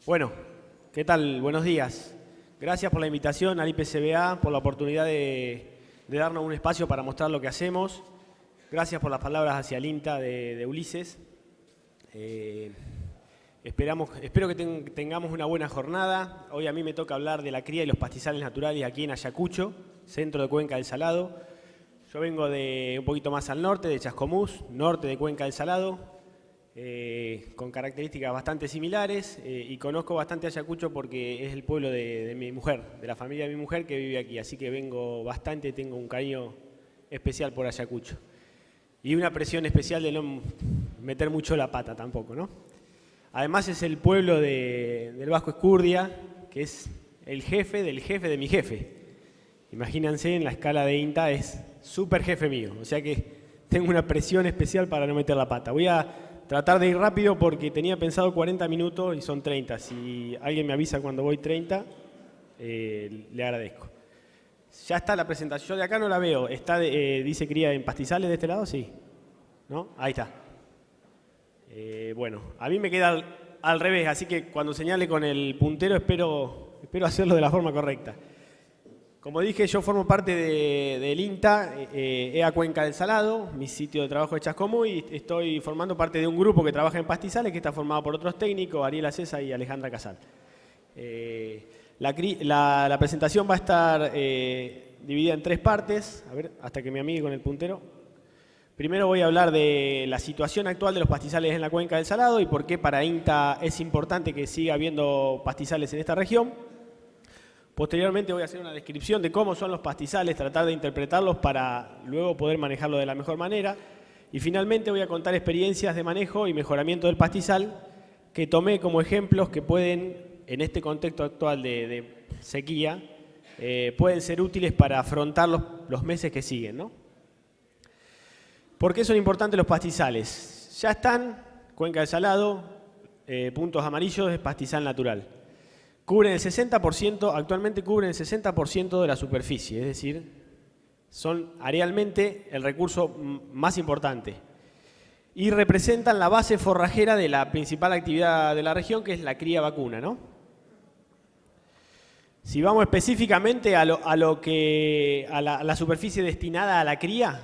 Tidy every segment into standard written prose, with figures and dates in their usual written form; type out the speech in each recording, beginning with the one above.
Bueno, ¿qué tal? Buenos días. Gracias por la invitación al IPCBA, por la oportunidad de darnos un espacio para mostrar lo que hacemos. Gracias por las palabras hacia el INTA de Ulises. Espero que tengamos una buena jornada. Hoy a mí me toca hablar de la cría y los pastizales naturales aquí en Ayacucho, centro de Cuenca del Salado. Yo vengo de un poquito más al norte, de Chascomús, norte de Cuenca del Salado, con características bastante similares, y conozco bastante Ayacucho porque es el pueblo de mi mujer, de la familia de mi mujer que vive aquí, así que vengo bastante, tengo un cariño especial por Ayacucho. Y una presión especial de no meter mucho la pata tampoco, ¿no? Además es el pueblo del Vasco Ezcurdia, que es el jefe de mi jefe. Imagínense, en la escala de INTA es súper jefe mío, o sea que tengo una presión especial para no meter la pata. Voy a tratar de ir rápido porque tenía pensado 40 minutos y son 30. Si alguien me avisa cuando voy 30, le agradezco. Ya está la presentación, yo de acá no la veo. Está dice cría en pastizales de este lado, sí. ¿No? Ahí está. Bueno, a mí me queda al revés, así que cuando señale con el puntero espero hacerlo de la forma correcta. Como dije, yo formo parte del INTA, EA Cuenca del Salado, mi sitio de trabajo de Chascomús, y estoy formando parte de un grupo que trabaja en pastizales, que está formado por otros técnicos, Ariel Acesa y Alejandra Casal. La presentación va a estar dividida en 3 partes, a ver, hasta que me amigue con el puntero. Primero voy a hablar de la situación actual de los pastizales en la Cuenca del Salado y por qué para INTA es importante que siga habiendo pastizales en esta región. Posteriormente voy a hacer una descripción de cómo son los pastizales, tratar de interpretarlos para luego poder manejarlo de la mejor manera. Y finalmente voy a contar experiencias de manejo y mejoramiento del pastizal que tomé como ejemplos que pueden, en este contexto actual de sequía, pueden ser útiles para afrontar los meses que siguen, ¿no? ¿Por qué son importantes los pastizales? Ya están, Cuenca del Salado, puntos amarillos, es pastizal natural. Cubren el 60%, actualmente cubren el 60% de la superficie, es decir, son arealmente el recurso más importante. Y representan la base forrajera de la principal actividad de la región, que es la cría vacuna, ¿no? Si vamos específicamente a la superficie destinada a la cría,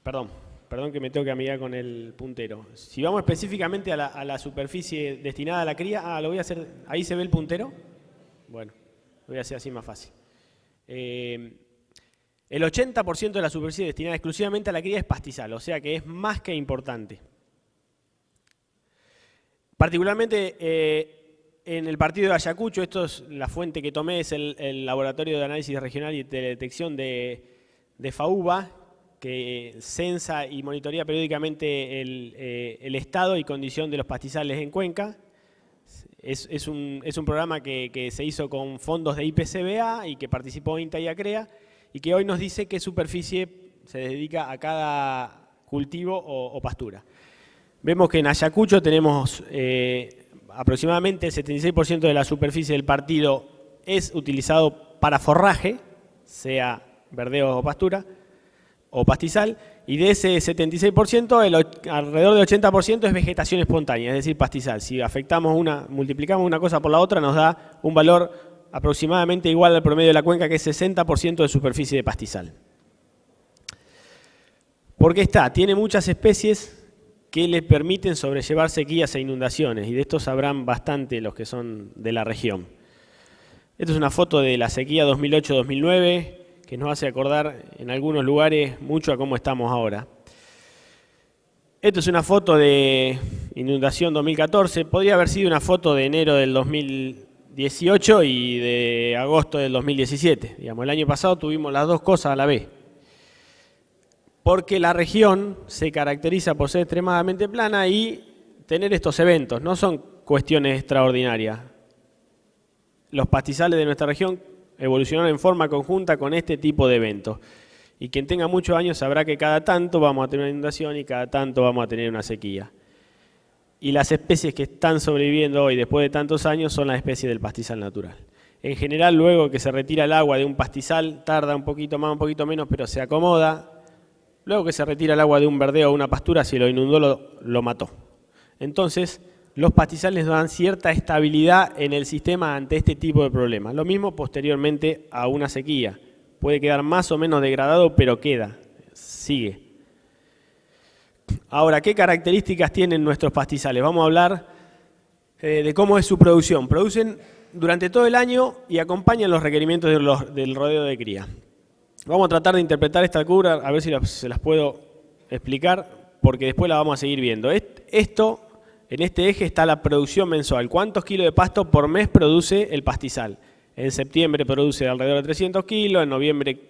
perdón que me tengo que amigar con el puntero. Si vamos específicamente a la superficie destinada a la cría, lo voy a hacer, ¿ahí se ve el puntero? Bueno, lo voy a hacer así más fácil. El 80% de la superficie destinada exclusivamente a la cría es pastizal, o sea que es más que importante. Particularmente en el partido de Ayacucho, esto es la fuente que tomé, es el Laboratorio de Análisis Regional y de Detección de FAUBA, que censa y monitorea periódicamente el estado y condición de los pastizales en Cuenca. Es un programa que se hizo con fondos de IPCBA y que participó INTA y ACREA, y que hoy nos dice qué superficie se dedica a cada cultivo o pastura. Vemos que en Ayacucho tenemos aproximadamente el 76% de la superficie del partido es utilizado para forraje, sea verdeo o pastura, o pastizal, y de ese 76%, alrededor del 80% es vegetación espontánea, es decir, pastizal. Si multiplicamos una cosa por la otra, nos da un valor aproximadamente igual al promedio de la cuenca, que es 60% de superficie de pastizal. ¿Por qué está? Tiene muchas especies que le permiten sobrellevar sequías e inundaciones, y de esto sabrán bastante los que son de la región. Esta es una foto de la sequía 2008-2009, que nos hace acordar en algunos lugares mucho a cómo estamos ahora. Esto es una foto de inundación 2014, podría haber sido una foto de enero del 2018 y de agosto del 2017. Digamos, el año pasado tuvimos las dos cosas a la vez. Porque la región se caracteriza por ser extremadamente plana y tener estos eventos, no son cuestiones extraordinarias. Los pastizales de nuestra región evolucionaron en forma conjunta con este tipo de eventos. Y quien tenga muchos años sabrá que cada tanto vamos a tener una inundación y cada tanto vamos a tener una sequía. Y las especies que están sobreviviendo hoy después de tantos años son las especies del pastizal natural. En general, luego que se retira el agua de un pastizal, tarda un poquito más, un poquito menos, pero se acomoda. Luego que se retira el agua de un verdeo o una pastura, si lo inundó, lo mató. Entonces, los pastizales dan cierta estabilidad en el sistema ante este tipo de problemas. Lo mismo posteriormente a una sequía. Puede quedar más o menos degradado, pero queda, sigue. Ahora, ¿qué características tienen nuestros pastizales? Vamos a hablar de cómo es su producción. Producen durante todo el año y acompañan los requerimientos del rodeo de cría. Vamos a tratar de interpretar esta curva, a ver si se las puedo explicar, porque después la vamos a seguir viendo. Esto, en este eje está la producción mensual. ¿Cuántos kilos de pasto por mes produce el pastizal? En septiembre produce alrededor de 300 kilos, en noviembre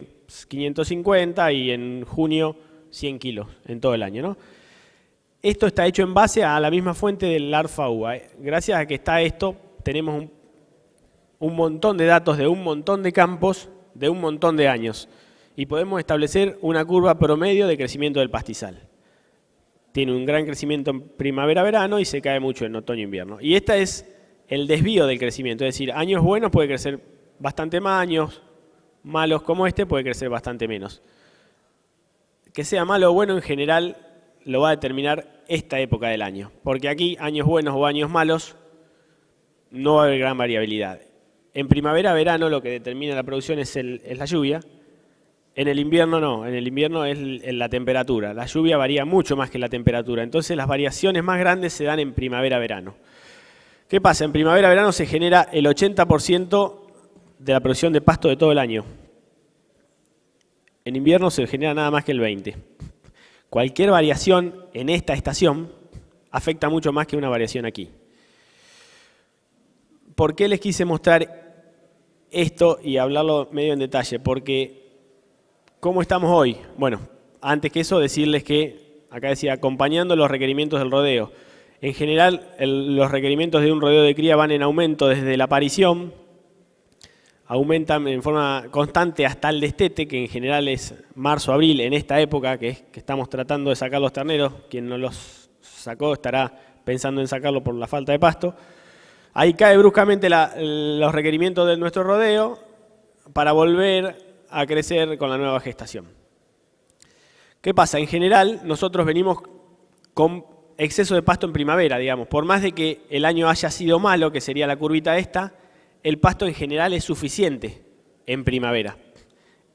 550 y en junio 100 kilos en todo el año, ¿no? Esto está hecho en base a la misma fuente del ARFA-UBA. Gracias a que está esto, tenemos un montón de datos de un montón de campos de un montón de años y podemos establecer una curva promedio de crecimiento del pastizal. Tiene un gran crecimiento en primavera-verano y se cae mucho en otoño-invierno. Y este es el desvío del crecimiento, es decir, años buenos puede crecer bastante más, años malos como este puede crecer bastante menos. Que sea malo o bueno en general lo va a determinar esta época del año, porque aquí años buenos o años malos no va a haber gran variabilidad. En primavera-verano lo que determina la producción es la lluvia. En el invierno no, en el invierno es la temperatura. La lluvia varía mucho más que la temperatura, entonces las variaciones más grandes se dan en primavera-verano. ¿Qué pasa? En primavera-verano se genera el 80% de la producción de pasto de todo el año. En invierno se genera nada más que el 20%. Cualquier variación en esta estación afecta mucho más que una variación aquí. ¿Por qué les quise mostrar esto y hablarlo medio en detalle? Porque, ¿cómo estamos hoy? Bueno, antes que eso decirles que, acá decía, acompañando los requerimientos del rodeo. En general, los requerimientos de un rodeo de cría van en aumento desde la aparición, aumentan en forma constante hasta el destete, que en general es marzo-abril, en esta época que estamos tratando de sacar los terneros. Quien no los sacó estará pensando en sacarlo por la falta de pasto. Ahí cae bruscamente los requerimientos de nuestro rodeo para volver a crecer con la nueva gestación. ¿Qué pasa? En general, nosotros venimos con exceso de pasto en primavera, digamos. Por más de que el año haya sido malo, que sería la curvita esta, el pasto en general es suficiente en primavera.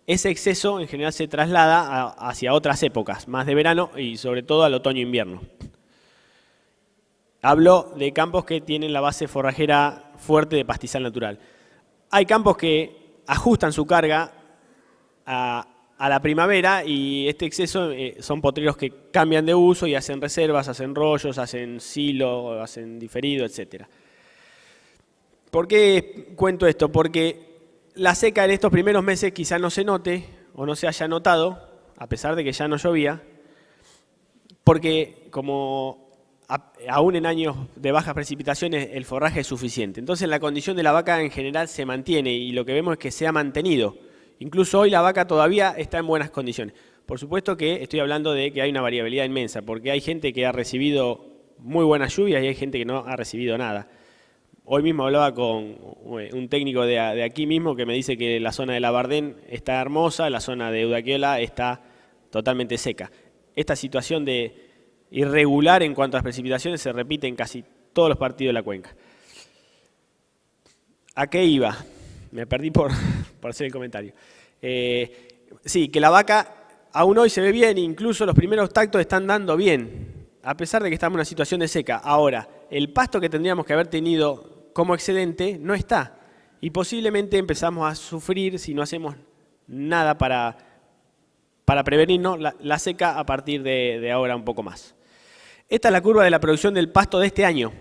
Ese exceso en general se traslada hacia otras épocas, más de verano y sobre todo al otoño-invierno. Hablo de campos que tienen la base forrajera fuerte de pastizal natural. Hay campos que ajustan su carga a la primavera y este exceso son potreros que cambian de uso y hacen reservas, hacen rollos, hacen silo, hacen diferido, etc. ¿Por qué cuento esto? Porque la seca en estos primeros meses quizá no se note o no se haya notado, a pesar de que ya no llovía, porque como aún en años de bajas precipitaciones el forraje es suficiente. Entonces la condición de la vaca en general se mantiene y lo que vemos es que se ha mantenido. Incluso hoy la vaca todavía está en buenas condiciones. Por supuesto que estoy hablando de que hay una variabilidad inmensa, porque hay gente que ha recibido muy buenas lluvias y hay gente que no ha recibido nada. Hoy mismo hablaba con un técnico de aquí mismo que me dice que la zona de Labardén está hermosa, la zona de Udaquiola está totalmente seca. Esta situación de irregular en cuanto a las precipitaciones se repite en casi todos los partidos de la cuenca. ¿A qué iba? Me perdí por hacer el comentario. Sí, que la vaca aún hoy se ve bien, incluso los primeros tactos están dando bien, a pesar de que estamos en una situación de seca. Ahora, el pasto que tendríamos que haber tenido como excedente no está y posiblemente empezamos a sufrir si no hacemos nada para prevenirnos la seca a partir de ahora un poco más. Esta es la curva de la producción del pasto de este año.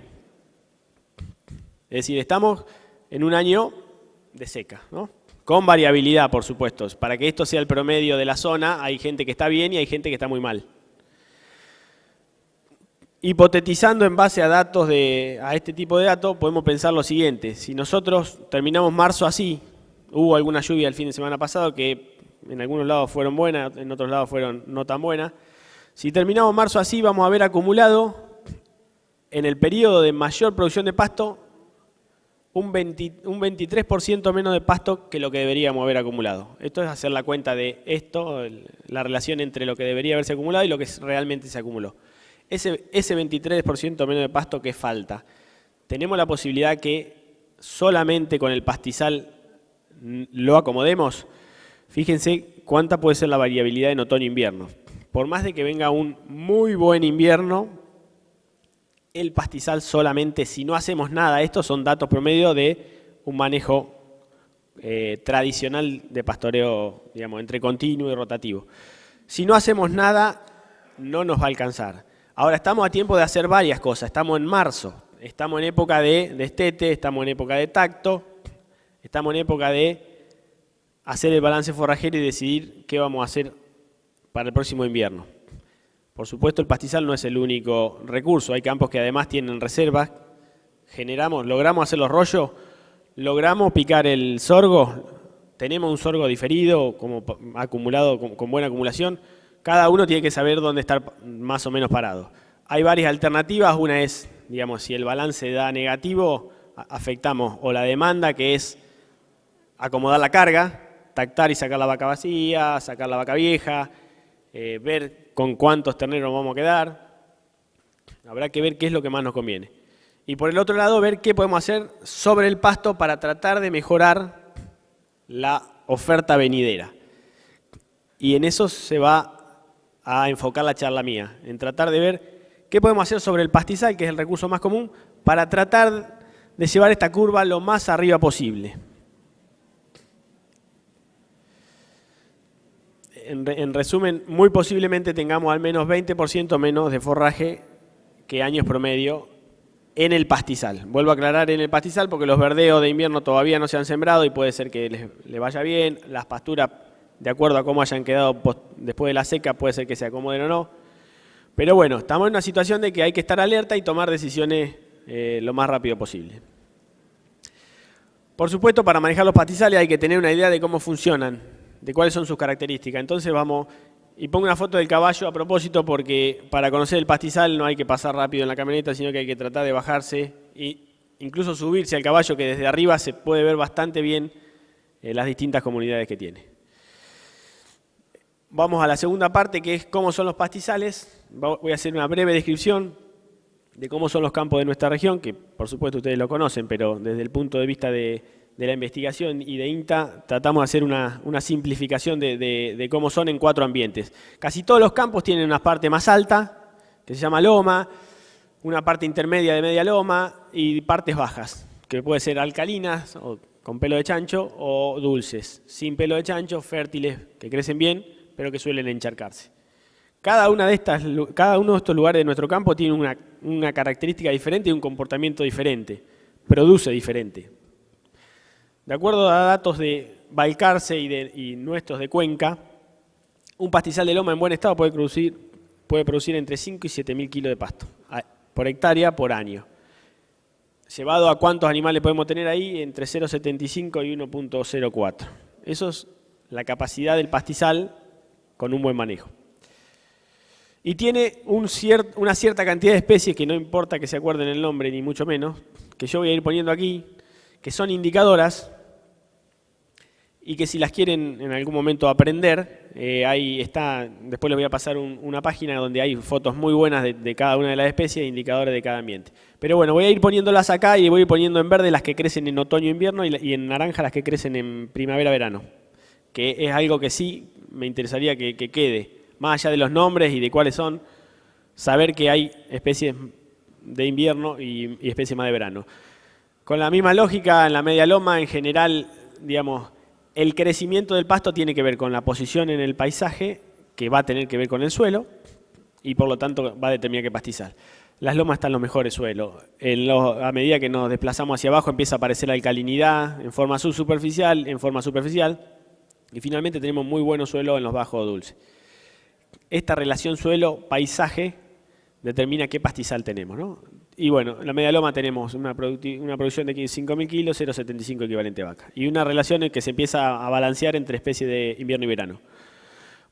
Es decir, estamos en un año de seca, ¿no? Con variabilidad, por supuesto. Para que esto sea el promedio de la zona, hay gente que está bien y hay gente que está muy mal. Hipotetizando en base a datos a este tipo de datos, podemos pensar lo siguiente. Si nosotros terminamos marzo así, hubo alguna lluvia el fin de semana pasado que en algunos lados fueron buenas, en otros lados fueron no tan buenas. Si terminamos marzo así, vamos a haber acumulado en el periodo de mayor producción de pasto un 23% menos de pasto que lo que deberíamos haber acumulado. Esto es hacer la cuenta de esto, la relación entre lo que debería haberse acumulado y lo que realmente se acumuló. Ese 23% menos de pasto que falta, tenemos la posibilidad que solamente con el pastizal lo acomodemos. Fíjense cuánta puede ser la variabilidad en otoño-invierno. Por más de que venga un muy buen invierno, el pastizal solamente, si no hacemos nada, estos son datos promedio de un manejo tradicional de pastoreo, digamos, entre continuo y rotativo. Si no hacemos nada, no nos va a alcanzar. Ahora, estamos a tiempo de hacer varias cosas. Estamos en marzo, estamos en época de destete, estamos en época de tacto, estamos en época de hacer el balance forrajero y decidir qué vamos a hacer para el próximo invierno. Por supuesto, el pastizal no es el único recurso. Hay campos que además tienen reservas. Logramos hacer los rollos, logramos picar el sorgo, tenemos un sorgo diferido, como acumulado, con buena acumulación. Cada uno tiene que saber dónde estar más o menos parado. Hay varias alternativas. Una es, digamos, si el balance da negativo, afectamos o la demanda, que es acomodar la carga, tactar y sacar la vaca vacía, sacar la vaca vieja, ver con cuántos terneros vamos a quedar. Habrá que ver qué es lo que más nos conviene. Y por el otro lado, ver qué podemos hacer sobre el pasto para tratar de mejorar la oferta venidera. Y en eso se va a enfocar la charla mía, en tratar de ver qué podemos hacer sobre el pastizal, que es el recurso más común, para tratar de llevar esta curva lo más arriba posible. En resumen, muy posiblemente tengamos al menos 20% menos de forraje que años promedio en el pastizal. Vuelvo a aclarar en el pastizal porque los verdeos de invierno todavía no se han sembrado y puede ser que les vaya bien. Las pasturas, de acuerdo a cómo hayan quedado después de la seca, puede ser que se acomoden o no. Pero bueno, estamos en una situación de que hay que estar alerta y tomar decisiones lo más rápido posible. Por supuesto, para manejar los pastizales hay que tener una idea de cómo funcionan, de cuáles son sus características. Entonces vamos, y pongo una foto del caballo a propósito porque para conocer el pastizal no hay que pasar rápido en la camioneta, sino que hay que tratar de bajarse e incluso subirse al caballo, que desde arriba se puede ver bastante bien las distintas comunidades que tiene. Vamos a la segunda parte, que es cómo son los pastizales. Voy a hacer una breve descripción de cómo son los campos de nuestra región, que por supuesto ustedes lo conocen, pero desde el punto de vista de la investigación y de INTA tratamos de hacer una simplificación de cómo son en 4 ambientes. Casi todos los campos tienen una parte más alta, que se llama loma, una parte intermedia de media loma y partes bajas, que pueden ser alcalinas o con pelo de chancho o dulces, sin pelo de chancho, fértiles, que crecen bien, pero que suelen encharcarse. Cada uno de estos lugares de nuestro campo tiene una característica diferente y un comportamiento diferente, produce diferente. De acuerdo a datos de Balcarce y nuestros de Cuenca, un pastizal de loma en buen estado puede producir entre 5 y 7.000 kilos de pasto por hectárea por año. Llevado a cuántos animales podemos tener ahí, entre 0,75 y 1,04. Eso es la capacidad del pastizal con un buen manejo. Y tiene una cierta cantidad de especies, que no importa que se acuerden el nombre, ni mucho menos, que yo voy a ir poniendo aquí, que son indicadoras, y que si las quieren en algún momento aprender, ahí está, después les voy a pasar una página donde hay fotos muy buenas de cada una de las especies e indicadores de cada ambiente. Pero bueno, voy a ir poniéndolas acá y voy a ir poniendo en verde las que crecen en otoño-invierno y en naranja las que crecen en primavera-verano, que es algo que sí me interesaría que quede, más allá de los nombres y de cuáles son, saber que hay especies de invierno y especies más de verano. Con la misma lógica, en la media loma, en general, digamos, el crecimiento del pasto tiene que ver con la posición en el paisaje, que va a tener que ver con el suelo, y por lo tanto va a determinar qué pastizal. Las lomas están en los mejores suelos. A medida que nos desplazamos hacia abajo empieza a aparecer la alcalinidad en forma subsuperficial, en forma superficial, y finalmente tenemos muy buenos suelos en los bajos dulces. Esta relación suelo-paisaje determina qué pastizal tenemos, ¿no? Y bueno, en la media loma tenemos una producción de 5.000 kilos, 0,75 equivalente vaca. Y una relación que se empieza a balancear entre especies de invierno y verano.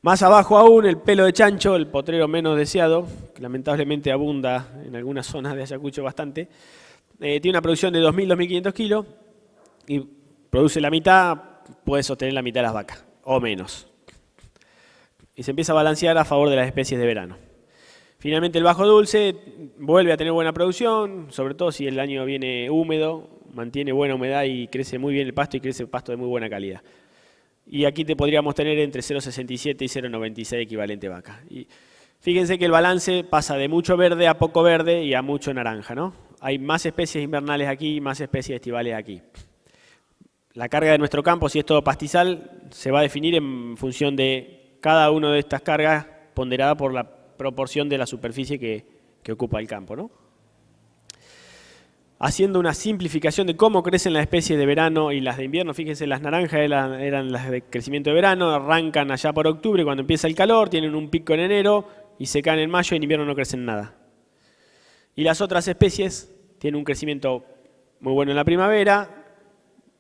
Más abajo aún, el pelo de chancho, el potrero menos deseado, que lamentablemente abunda en algunas zonas de Ayacucho bastante, tiene una producción de 2.000, 2.500 kilos y produce la mitad, puede sostener la mitad de las vacas, o menos. Y se empieza a balancear a favor de las especies de verano. Finalmente el bajo dulce vuelve a tener buena producción, sobre todo si el año viene húmedo, mantiene buena humedad y crece muy bien el pasto y crece pasto de muy buena calidad. Y aquí te podríamos tener entre 0,67 y 0,96 equivalente vaca. Y fíjense que el balance pasa de mucho verde a poco verde y a mucho naranja, ¿no? Hay más especies invernales aquí, más especies estivales aquí. La carga de nuestro campo, si es todo pastizal, se va a definir en función de cada una de estas cargas ponderada por la proporción de la superficie que ocupa el campo, ¿no? Haciendo una simplificación de cómo crecen las especies de verano y las de invierno, fíjense, las naranjas eran las de crecimiento de verano, arrancan allá por octubre cuando empieza el calor, tienen un pico en enero y se caen en mayo y en invierno no crecen nada. Y las otras especies tienen un crecimiento muy bueno en la primavera,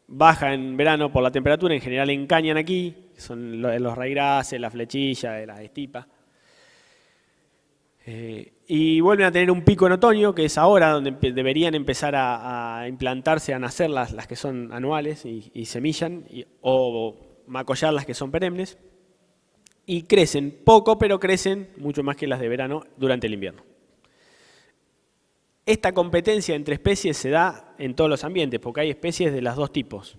baja en verano por la temperatura, en general encañan aquí, son los raigraces, la flechilla, las estipas. Y vuelven a tener un pico en otoño, que es ahora donde deberían empezar a implantarse, a nacer las que son anuales y semillan, o macollar las que son perennes. Y crecen poco, pero crecen mucho más que las de verano durante el invierno. Esta competencia entre especies se da en todos los ambientes, porque hay especies de los dos tipos.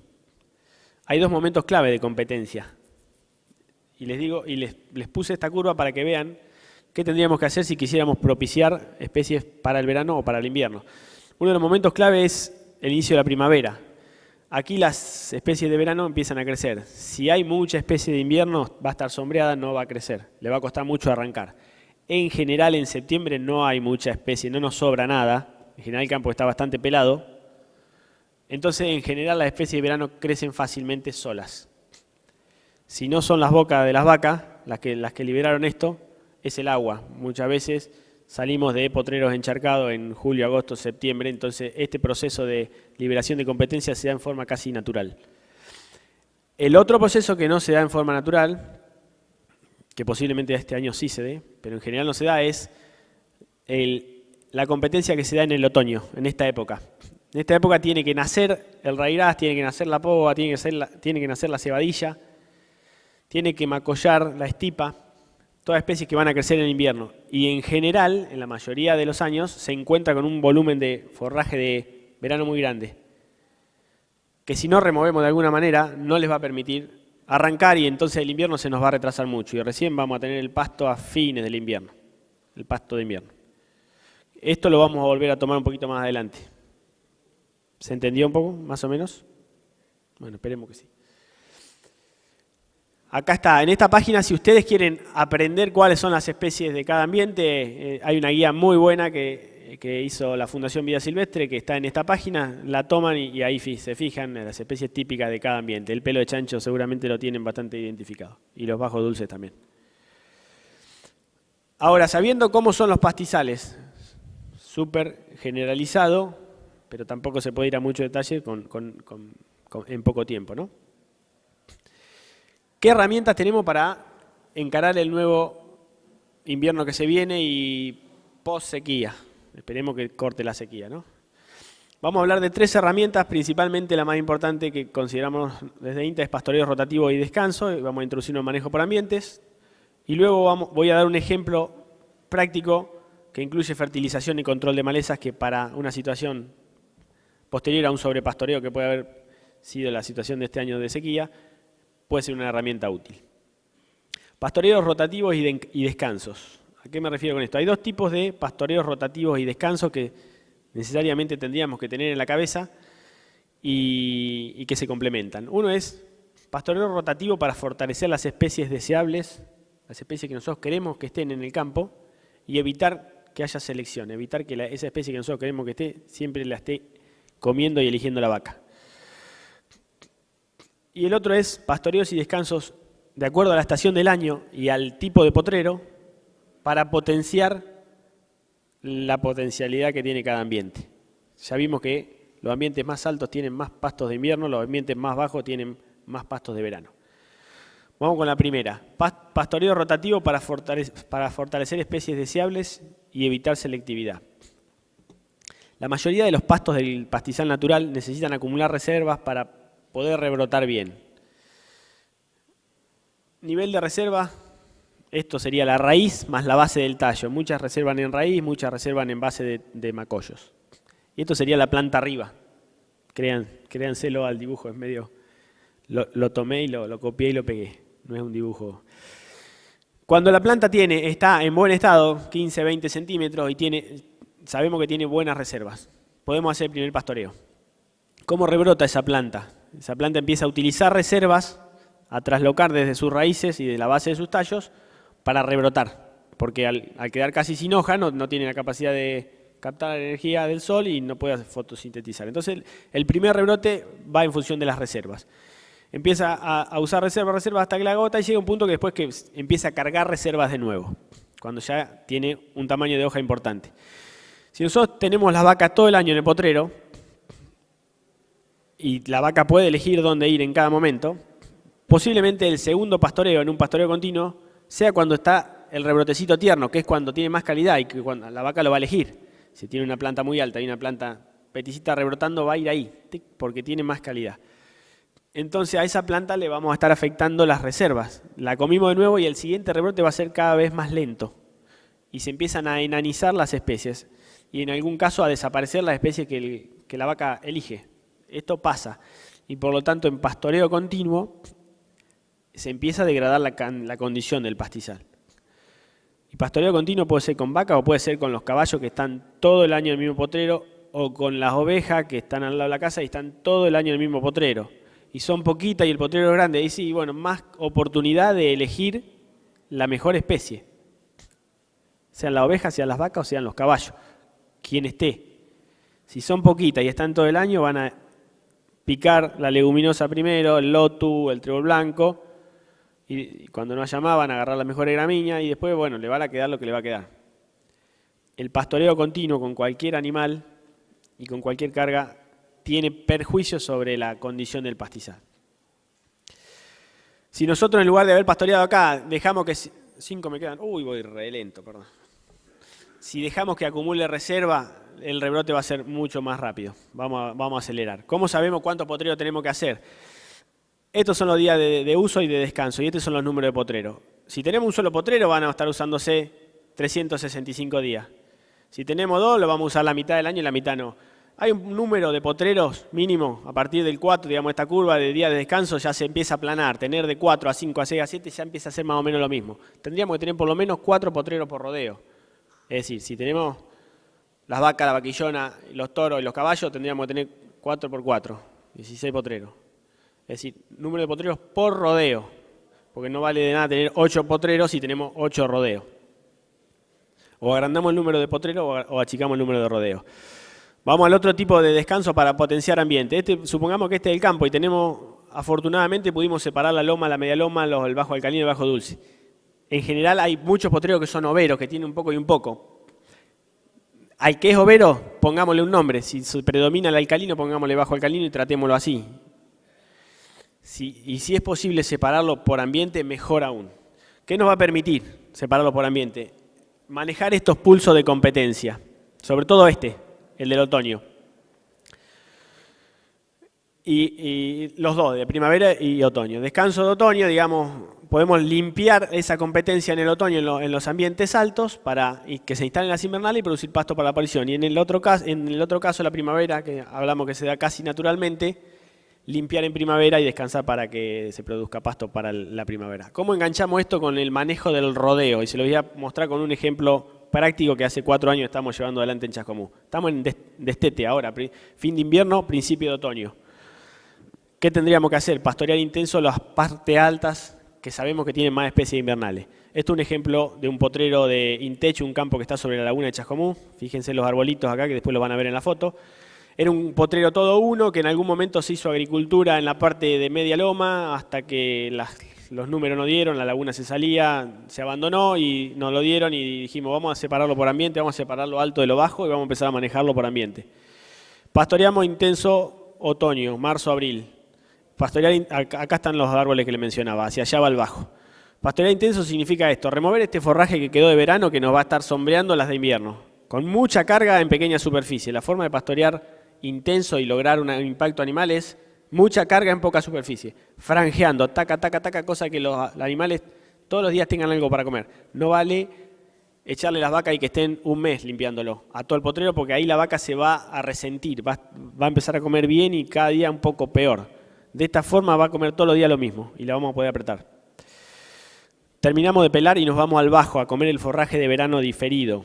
Hay dos momentos clave de competencia. Y les digo, y les puse esta curva para que vean qué tendríamos que hacer si quisiéramos propiciar especies para el verano o para el invierno. Uno de los momentos clave es el inicio de la primavera. Aquí las especies de verano empiezan a crecer. Si hay mucha especie de invierno, va a estar sombreada, no va a crecer. Le va a costar mucho arrancar. En general, en septiembre no hay mucha especie, no nos sobra nada. En general el campo está bastante pelado. Entonces, en general, las especies de verano crecen fácilmente solas. Si no son las bocas de las vacas, las que liberaron esto, es el agua. Muchas veces salimos de potreros encharcados en julio, agosto, septiembre, entonces este proceso de liberación de competencia se da en forma casi natural. El otro proceso que no se da en forma natural, que posiblemente este año sí se dé, pero en general no se da, es la competencia que se da en el otoño, en esta época. En esta época tiene que nacer el raigraz, tiene que nacer la pova, tiene que nacer la cebadilla, tiene que macollar la estipa, todas especies que van a crecer en invierno. Y en general, en la mayoría de los años, se encuentra con un volumen de forraje de verano muy grande, que si no removemos de alguna manera, no les va a permitir arrancar y entonces el invierno se nos va a retrasar mucho. Y recién vamos a tener el pasto a fines del invierno, el pasto de invierno. Esto lo vamos a volver a tomar un poquito más adelante. ¿Se entendió un poco, más o menos? Bueno, esperemos que sí. Acá está, en esta página, si ustedes quieren aprender cuáles son las especies de cada ambiente, hay una guía muy buena que hizo la Fundación Vida Silvestre, que está en esta página, la toman y ahí se fijan en las especies típicas de cada ambiente. El pelo de chancho seguramente lo tienen bastante identificado, y los bajos dulces también. Ahora, sabiendo cómo son los pastizales, súper generalizado, pero tampoco se puede ir a mucho detalle en poco tiempo, ¿no? ¿Qué herramientas tenemos para encarar el nuevo invierno que se viene y post-sequía? Esperemos que corte la sequía, ¿no? Vamos a hablar de 3 herramientas, principalmente la más importante que consideramos desde INTA es pastoreo rotativo y descanso, y vamos a introducir un manejo por ambientes, y luego voy a dar un ejemplo práctico que incluye fertilización y control de malezas, que para una situación posterior a un sobrepastoreo que puede haber sido la situación de este año de sequía, puede ser una herramienta útil. Pastoreos rotativos y descansos. ¿A qué me refiero con esto? Hay 2 tipos de pastoreos rotativos y descansos que necesariamente tendríamos que tener en la cabeza y que se complementan. Uno es pastoreo rotativo para fortalecer las especies deseables, las especies que nosotros queremos que estén en el campo y evitar que haya selección, evitar que esa especie que nosotros queremos que esté siempre la esté comiendo y eligiendo la vaca. Y el otro es pastoreos y descansos de acuerdo a la estación del año y al tipo de potrero para potenciar la potencialidad que tiene cada ambiente. Ya vimos que los ambientes más altos tienen más pastos de invierno, los ambientes más bajos tienen más pastos de verano. Vamos con la primera. Pastoreo rotativo para fortalecer especies deseables y evitar selectividad. La mayoría de los pastos del pastizal natural necesitan acumular reservas para poder rebrotar bien. Nivel de reserva Esto sería la raíz más la base del tallo. Muchas reservan en raíz, muchas reservan en base de macollos. Y esto sería la planta arriba. Créanselo al dibujo, es medio... Lo tomé y lo copié y lo pegué. No es un dibujo. Cuando la planta está en buen estado, 15, 20 centímetros, y sabemos que tiene buenas reservas, podemos hacer el primer pastoreo. ¿Cómo rebrota esa planta? Esa planta empieza a utilizar reservas, a traslocar desde sus raíces y de la base de sus tallos para rebrotar. Porque al quedar casi sin hoja no tiene la capacidad de captar la energía del sol y no puede fotosintetizar. Entonces el primer rebrote va en función de las reservas. Empieza a usar reservas hasta que la agota y llega un punto que después que empieza a cargar reservas de nuevo, cuando ya tiene un tamaño de hoja importante. Si nosotros tenemos las vacas todo el año en el potrero, y la vaca puede elegir dónde ir en cada momento, posiblemente el segundo pastoreo, en un pastoreo continuo, sea cuando está el rebrotecito tierno, que es cuando tiene más calidad y que cuando la vaca lo va a elegir. Si tiene una planta muy alta y una planta peticita rebrotando, va a ir ahí, porque tiene más calidad. Entonces a esa planta le vamos a estar afectando las reservas. La comimos de nuevo y el siguiente rebrote va a ser cada vez más lento. Y se empiezan a enanizar las especies. Y en algún caso a desaparecer las especies que la vaca elige. Esto pasa. Y por lo tanto en pastoreo continuo se empieza a degradar la condición del pastizal. Y pastoreo continuo puede ser con vaca o puede ser con los caballos que están todo el año en el mismo potrero, o con las ovejas que están al lado de la casa y están todo el año en el mismo potrero. Y son poquitas y el potrero es grande, ahí sí, bueno, más oportunidad de elegir la mejor especie. Sean las ovejas, sean las vacas o sean los caballos, quien esté. Si son poquitas y están todo el año, van a picar la leguminosa primero, el lotu, el trébol blanco, y cuando no haya más van a agarrar las mejores gramíneas y después, bueno, le va a quedar lo que le va a quedar. El pastoreo continuo con cualquier animal y con cualquier carga tiene perjuicio sobre la condición del pastizal. Si nosotros en lugar de haber pastoreado acá, dejamos que... 5 me quedan... Uy, voy re lento, perdón. Si dejamos que acumule reserva, el rebrote va a ser mucho más rápido. Vamos a acelerar. ¿Cómo sabemos cuánto potrero tenemos que hacer? Estos son los días de uso y de descanso, y estos son los números de potrero. Si tenemos un solo potrero, van a estar usándose 365 días. Si tenemos 2, lo vamos a usar la mitad del año y la mitad no. Hay un número de potreros mínimo, a partir del 4, digamos, esta curva de días de descanso ya se empieza a aplanar. Tener de 4 a 5, a 6, a 7 ya empieza a ser más o menos lo mismo. Tendríamos que tener por lo menos 4 potreros por rodeo. Es decir, si tenemos las vacas, la vaquillona, los toros y los caballos, tendríamos que tener 4 por 4, 16 potreros. Es decir, número de potreros por rodeo, porque no vale de nada tener 8 potreros si tenemos 8 rodeos. O agrandamos el número de potreros o achicamos el número de rodeos. Vamos al otro tipo de descanso para potenciar ambiente. Supongamos que este es el campo y afortunadamente pudimos separar la loma, la media loma, el bajo alcalino y el bajo dulce. En general hay muchos potreros que son overos, que tienen un poco y un poco. Al que es overo, pongámosle un nombre. Si predomina el alcalino, pongámosle bajo alcalino y tratémoslo así. Y si es posible separarlo por ambiente, mejor aún. ¿Qué nos va a permitir separarlo por ambiente? Manejar estos pulsos de competencia, sobre todo el del otoño. Y los dos, de primavera y otoño. Descanso de otoño, digamos, podemos limpiar esa competencia en el otoño en los ambientes altos para que se instalen las invernales y producir pasto para la aparición. Y en el otro caso, la primavera, que hablamos que se da casi naturalmente, limpiar en primavera y descansar para que se produzca pasto para la primavera. ¿Cómo enganchamos esto con el manejo del rodeo? Y se lo voy a mostrar con un ejemplo práctico que hace 4 años estamos llevando adelante en Chascomús. Estamos en destete ahora, fin de invierno, principio de otoño. ¿Qué tendríamos que hacer? Pastorear intenso las partes altas que sabemos que tienen más especies invernales. Esto es un ejemplo de un potrero de Intecho, un campo que está sobre la laguna de Chascomús. Fíjense los arbolitos acá que después lo van a ver en la foto. Era un potrero todo uno que en algún momento se hizo agricultura en la parte de media loma hasta que los números no dieron, la laguna se salía, se abandonó y nos lo dieron y dijimos vamos a separarlo por ambiente, vamos a separar lo alto de lo bajo y vamos a empezar a manejarlo por ambiente. Pastoreamos intenso otoño, marzo, abril. Acá están los árboles que le mencionaba, hacia allá va el bajo. Pastorear intenso significa esto, remover este forraje que quedó de verano que nos va a estar sombreando las de invierno, con mucha carga en pequeña superficie. La forma de pastorear intenso y lograr un impacto animal es mucha carga en poca superficie, franjeando, taca, taca, taca, cosa que los animales todos los días tengan algo para comer. No vale echarle las vacas y que estén un mes limpiándolo a todo el potrero, porque ahí la vaca se va a resentir, va a empezar a comer bien y cada día un poco peor. De esta forma va a comer todos los días lo mismo y la vamos a poder apretar. Terminamos de pelar y nos vamos al bajo a comer el forraje de verano diferido.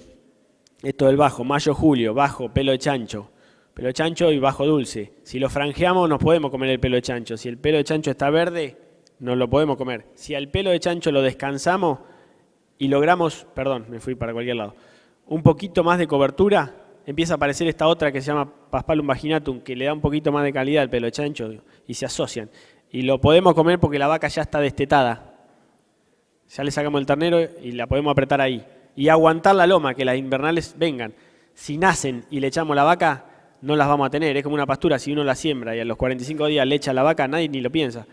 Esto del bajo, mayo-julio, bajo, pelo de chancho. Pelo de chancho y bajo dulce. Si lo franjeamos nos podemos comer el pelo de chancho. Si el pelo de chancho está verde, nos lo podemos comer. Si al pelo de chancho lo descansamos y logramos, perdón, me fui para cualquier lado, un poquito más de cobertura, empieza a aparecer esta otra que se llama Paspalum vaginatum, que le da un poquito más de calidad al pelo de chancho y se asocian. Y lo podemos comer porque la vaca ya está destetada. Ya le sacamos el ternero y la podemos apretar ahí. Y aguantar la loma, que las invernales vengan. Si nacen y le echamos la vaca, no las vamos a tener. Es como una pastura, si uno la siembra y a los 45 días le echa la vaca, nadie ni lo piensa,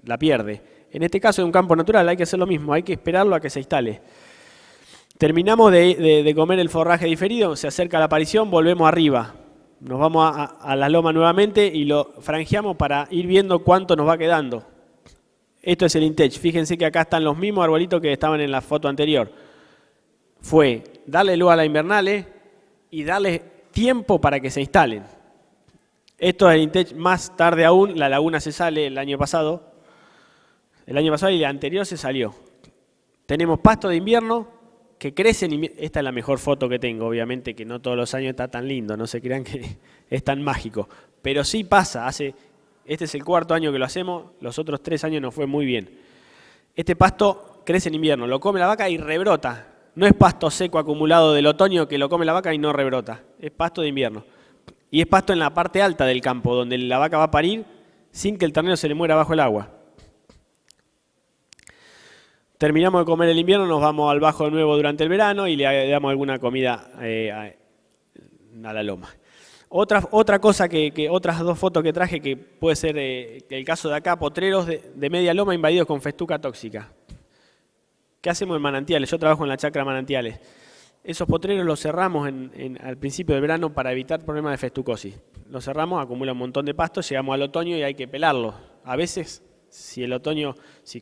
la pierde. En este caso, en un campo natural, hay que hacer lo mismo, hay que esperarlo a que se instale. Terminamos de comer el forraje diferido, se acerca la aparición, volvemos arriba. Nos vamos a la loma nuevamente y lo franjeamos para ir viendo cuánto nos va quedando. Esto es el InTech. Fíjense que acá están los mismos arbolitos que estaban en la foto anterior. Fue darle luz a las invernales y darle tiempo para que se instalen. Esto es el InTech. Más tarde aún, la laguna se sale el año pasado. El año pasado y el anterior se salió. Tenemos pasto de invierno que crecen. Esta es la mejor foto que tengo, obviamente que no todos los años está tan lindo, no se crean que es tan mágico. Pero sí pasa, este es el cuarto año que lo hacemos, los otros 3 años nos fue muy bien. Este pasto crece en invierno, lo come la vaca y rebrota. No es pasto seco acumulado del otoño que lo come la vaca y no rebrota, es pasto de invierno. Y es pasto en la parte alta del campo, donde la vaca va a parir sin que el ternero se le muera bajo el agua. Terminamos de comer el invierno, nos vamos al bajo de nuevo durante el verano y le damos alguna comida a la loma. Otra cosa otras 2 fotos que traje que puede ser el caso de acá, potreros de media loma invadidos con festuca tóxica. ¿Qué hacemos en manantiales? Yo trabajo en la chacra manantiales. Esos potreros los cerramos al principio del verano para evitar problemas de festucosis. Los cerramos, acumula un montón de pasto, llegamos al otoño y hay que pelarlos. A veces,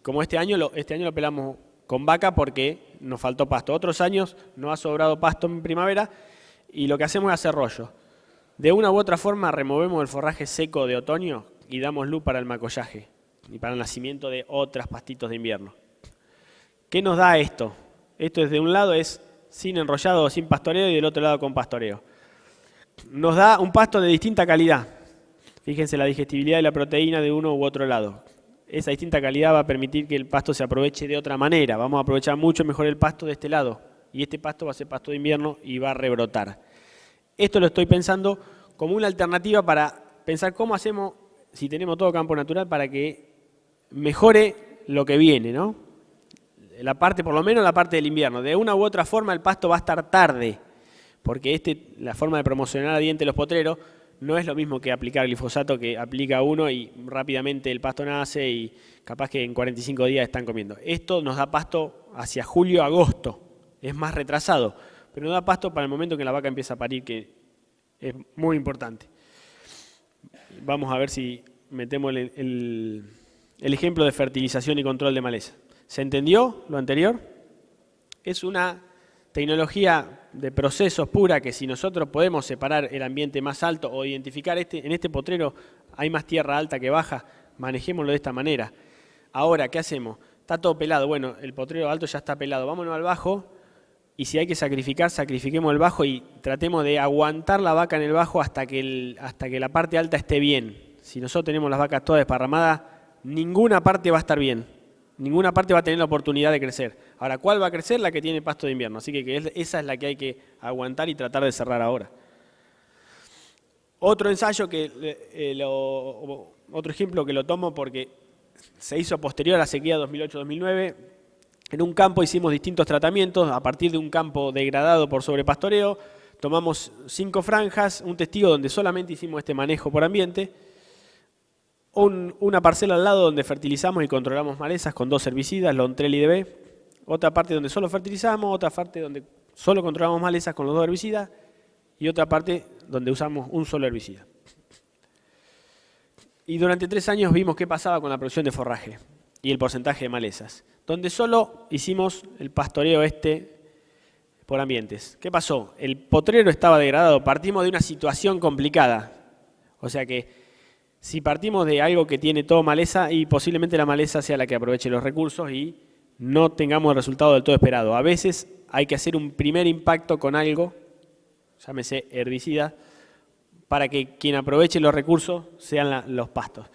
como este año lo pelamos con vaca porque nos faltó pasto. Otros años no ha sobrado pasto en primavera y lo que hacemos es hacer rollo. De una u otra forma removemos el forraje seco de otoño y damos luz para el macollaje y para el nacimiento de otros pastitos de invierno. ¿Qué nos da esto? Esto de un lado es sin enrollado o sin pastoreo y del otro lado con pastoreo. Nos da un pasto de distinta calidad. Fíjense la digestibilidad y la proteína de uno u otro lado. Esa distinta calidad va a permitir que el pasto se aproveche de otra manera. Vamos a aprovechar mucho mejor el pasto de este lado. Y este pasto va a ser pasto de invierno y va a rebrotar. Esto lo estoy pensando como una alternativa para pensar cómo hacemos, si tenemos todo campo natural, para que mejore lo que viene, ¿no? Por lo menos la parte del invierno. De una u otra forma el pasto va a estar tarde, porque la forma de promocionar a diente los potreros no es lo mismo que aplicar glifosato, que aplica uno y rápidamente el pasto nace y capaz que en 45 días están comiendo. Esto nos da pasto hacia julio, agosto, es más retrasado, pero nos da pasto para el momento que la vaca empieza a parir, que es muy importante. Vamos a ver si metemos el ejemplo de fertilización y control de maleza. ¿Se entendió lo anterior? Es una tecnología de procesos pura que si nosotros podemos separar el ambiente más alto o identificar en este potrero hay más tierra alta que baja, manejémoslo de esta manera. Ahora, ¿qué hacemos? Está todo pelado. Bueno, el potrero alto ya está pelado. Vámonos al bajo y si hay que sacrificar, sacrifiquemos el bajo y tratemos de aguantar la vaca en el bajo hasta que la parte alta esté bien. Si nosotros tenemos las vacas todas desparramadas, ninguna parte va a estar bien. Ninguna parte va a tener la oportunidad de crecer. Ahora, ¿cuál va a crecer? La que tiene pasto de invierno. Así que esa es la que hay que aguantar y tratar de cerrar ahora. Otro ensayo, otro ejemplo que lo tomo porque se hizo posterior a la sequía 2008-2009. En un campo hicimos distintos tratamientos a partir de un campo degradado por sobrepastoreo. Tomamos 5 franjas, un testigo donde solamente hicimos este manejo por ambiente. Una parcela al lado donde fertilizamos y controlamos malezas con 2 herbicidas, Lontrel y DB. Otra parte donde solo fertilizamos, otra parte donde solo controlamos malezas con los 2 herbicidas y otra parte donde usamos un solo herbicida. Y durante 3 años vimos qué pasaba con la producción de forraje. y el porcentaje de malezas, donde solo hicimos el pastoreo por ambientes. ¿Qué pasó? El potrero estaba degradado, partimos de una situación complicada. O sea que si partimos de algo que tiene todo maleza, y posiblemente la maleza sea la que aproveche los recursos y no tengamos el resultado del todo esperado. A veces hay que hacer un primer impacto con algo, llámese herbicida, para que quien aproveche los recursos sean los pastos.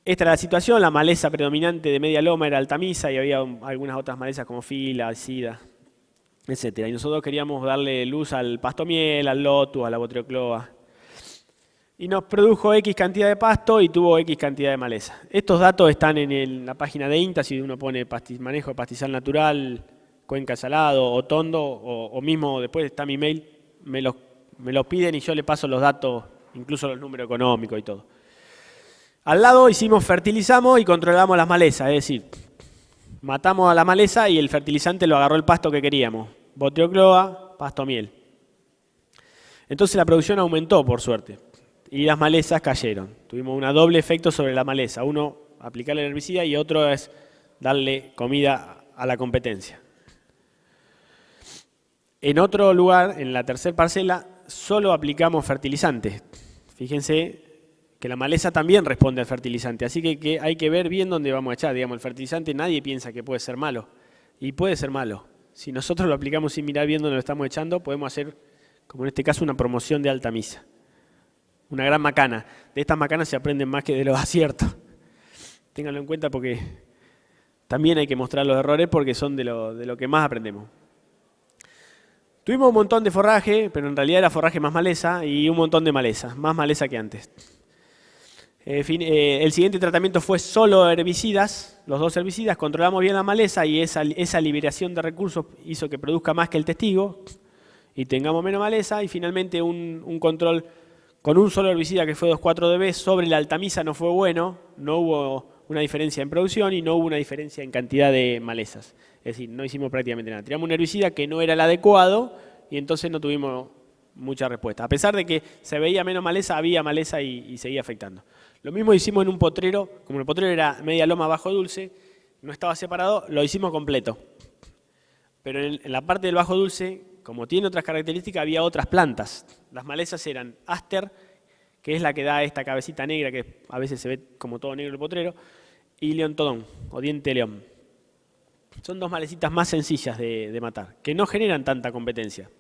Esta era la situación, la maleza predominante de media loma era altamisa y había algunas otras malezas como fila, sida, etc. Y nosotros queríamos darle luz al pastomiel, al lotus, a la botriocloa. Y nos produjo X cantidad de pasto y tuvo X cantidad de maleza. Estos datos están en la página de INTA, si uno pone manejo de pastizal natural, cuenca salado o tondo, o mismo después está mi mail, me los piden y yo le paso los datos, incluso los números económicos y todo. Al lado fertilizamos y controlamos las malezas, es decir, matamos a la maleza y el fertilizante lo agarró el pasto que queríamos, botriocloa, pastomiel. Entonces la producción aumentó, por suerte, y las malezas cayeron. Tuvimos un doble efecto sobre la maleza, uno aplicarle el herbicida y otro es darle comida a la competencia. En otro lugar, en la tercera parcela, solo aplicamos fertilizantes. Fíjense que la maleza también responde al fertilizante, así que hay que ver bien dónde vamos a echar. Digamos, el fertilizante nadie piensa que puede ser malo, y puede ser malo. Si nosotros lo aplicamos sin mirar bien dónde lo estamos echando, podemos hacer, como en este caso, una promoción de alta misa. Una gran macana. De estas macanas se aprenden más que de los aciertos. Ténganlo en cuenta porque también hay que mostrar los errores porque son de lo que más aprendemos. Tuvimos un montón de forraje, pero en realidad era forraje más maleza y un montón de maleza, más maleza que antes. El siguiente tratamiento fue solo herbicidas, los dos herbicidas, controlamos bien la maleza y esa liberación de recursos hizo que produzca más que el testigo y tengamos menos maleza, y finalmente un control con un solo herbicida que fue 2,4-DB sobre la altamisa no fue bueno, no hubo una diferencia en producción y no hubo una diferencia en cantidad de malezas. Es decir, no hicimos prácticamente nada. Tiramos un herbicida que no era el adecuado y entonces no tuvimos mucha respuesta. A pesar de que se veía menos maleza, había maleza y seguía afectando. Lo mismo hicimos en un potrero, como el potrero era media loma bajo dulce, no estaba separado, lo hicimos completo. Pero en la parte del bajo dulce, como tiene otras características, había otras plantas. Las malezas eran aster, que es la que da esta cabecita negra, que a veces se ve como todo negro el potrero, y leontodón, o diente de león. Son dos malecitas más sencillas de matar, que no generan tanta competencia.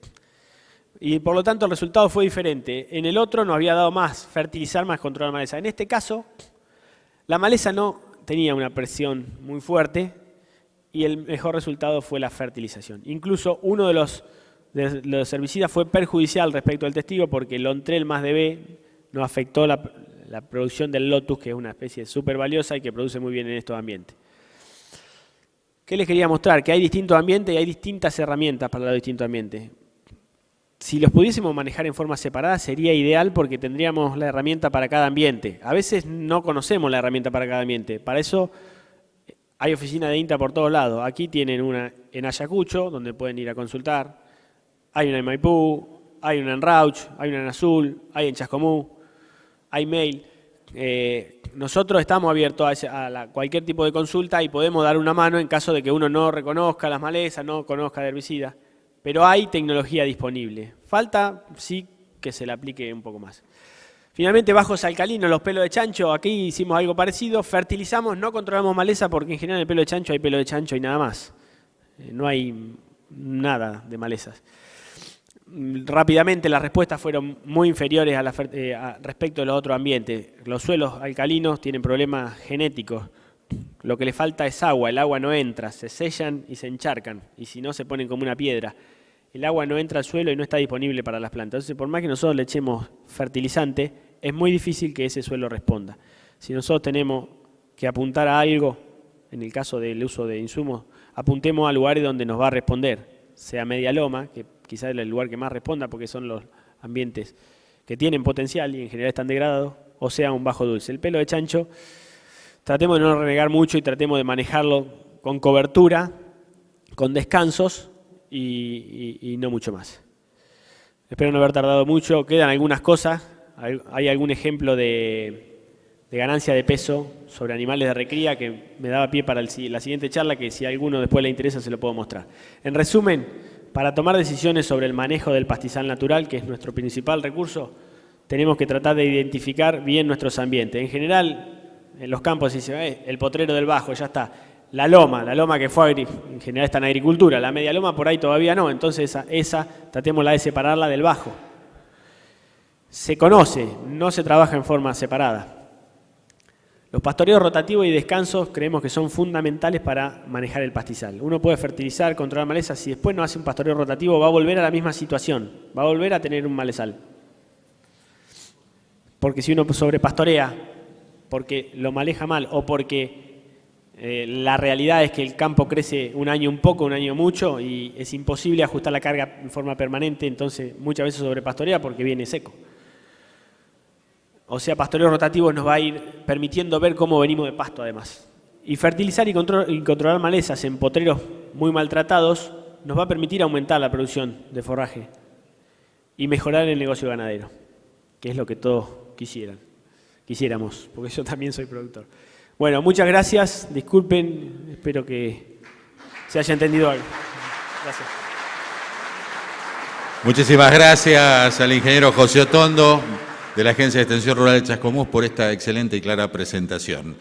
Y por lo tanto el resultado fue diferente. En el otro nos había dado más fertilizar, más controlar la maleza. En este caso, la maleza no tenía una presión muy fuerte y el mejor resultado fue la fertilización. Incluso uno de los herbicidas fue perjudicial respecto al testigo porque el Lontrel más DB nos afectó la producción del lotus, que es una especie súper valiosa y que produce muy bien en estos ambientes. ¿Qué les quería mostrar? Que hay distintos ambientes y hay distintas herramientas para los distintos ambientes. Si los pudiésemos manejar en forma separada sería ideal porque tendríamos la herramienta para cada ambiente. A veces no conocemos la herramienta para cada ambiente. Para eso hay oficinas de INTA por todos lados. Aquí tienen una en Ayacucho, donde pueden ir a consultar. Hay una en Maipú, hay una en Rauch, hay una en Azul, hay en Chascomú, hay mail. Nosotros estamos abiertos a cualquier tipo de consulta y podemos dar una mano en caso de que uno no reconozca las malezas, no conozca de herbicidas. Pero hay tecnología disponible. Falta, sí, que se le aplique un poco más. Finalmente, bajos alcalinos, los pelos de chancho, aquí hicimos algo parecido. Fertilizamos, no controlamos maleza porque en general en el pelo de chancho hay pelo de chancho y nada más. No hay nada de malezas. Rápidamente las respuestas fueron muy inferiores respecto de los otros ambientes. Los suelos alcalinos tienen problemas genéticos. Lo que le falta es agua, el agua no entra, se sellan y se encharcan, y si no se ponen como una piedra. El agua no entra al suelo y no está disponible para las plantas. Entonces, por más que nosotros le echemos fertilizante, es muy difícil que ese suelo responda. Si nosotros tenemos que apuntar a algo, en el caso del uso de insumos, apuntemos a lugares donde nos va a responder, sea media loma, que quizás es el lugar que más responda porque son los ambientes que tienen potencial y en general están degradados, o sea un bajo dulce. El pelo de chancho, tratemos de no renegar mucho y tratemos de manejarlo con cobertura, con descansos y no mucho más. Espero no haber tardado mucho. Quedan algunas cosas. Hay algún ejemplo de de ganancia de peso sobre animales de recría que me daba pie para la siguiente charla, que si a alguno después le interesa se lo puedo mostrar. En resumen, para tomar decisiones sobre el manejo del pastizal natural, que es nuestro principal recurso, tenemos que tratar de identificar bien nuestros ambientes. En general, en los campos se dice, el potrero del Bajo, ya está. La loma que fue, en general está en agricultura, la media loma por ahí todavía no, entonces esa tratémosla de separarla del Bajo. Se conoce, no se trabaja en forma separada. Los pastoreos rotativos y descansos creemos que son fundamentales para manejar el pastizal. Uno puede fertilizar, controlar malezas, si después no hace un pastoreo rotativo va a volver a la misma situación, va a volver a tener un malezal. Porque si uno sobrepastorea, porque lo maneja mal o porque la realidad es que el campo crece un año un poco, un año mucho y es imposible ajustar la carga en forma permanente, entonces muchas veces sobrepastorea porque viene seco. O sea, pastoreo rotativo nos va a ir permitiendo ver cómo venimos de pasto además. Y fertilizar y controlar malezas en potreros muy maltratados nos va a permitir aumentar la producción de forraje y mejorar el negocio ganadero, que es lo que todos quisiéramos, porque yo también soy productor. Bueno, muchas gracias, disculpen, espero que se haya entendido algo. Gracias. Muchísimas gracias al ingeniero José Otondo de la Agencia de Extensión Rural de Chascomús por esta excelente y clara presentación.